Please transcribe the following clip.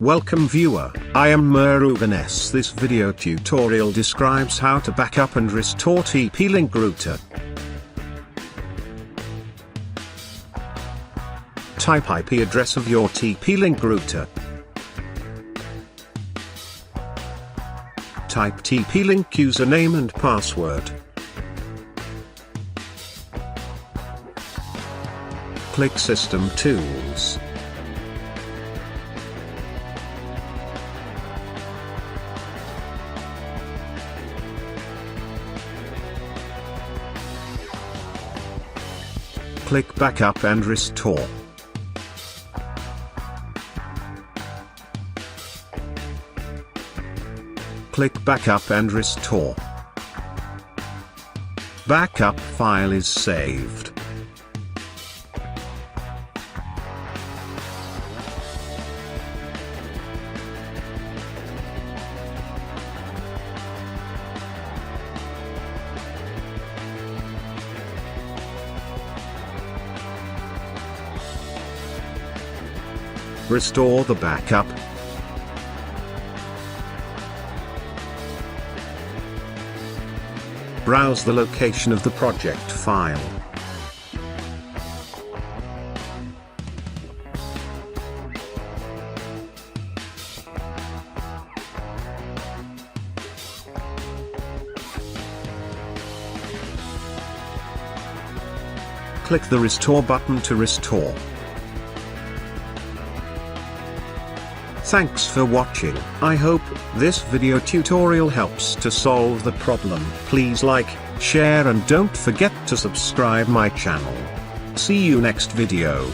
Welcome viewer, I am Murugan S. This video tutorial describes how to backup and restore TP-Link router. Type IP address of your TP-Link router. Type TP-Link username and password. Click System Tools. Click Backup and Restore. Click Backup and Restore. Backup file is saved. Restore the backup. Browse the location of the project file. Click the Restore button to restore. Thanks for watching. I hope this video tutorial helps to solve the problem. Please like, share and don't forget to subscribe my channel. See you next video.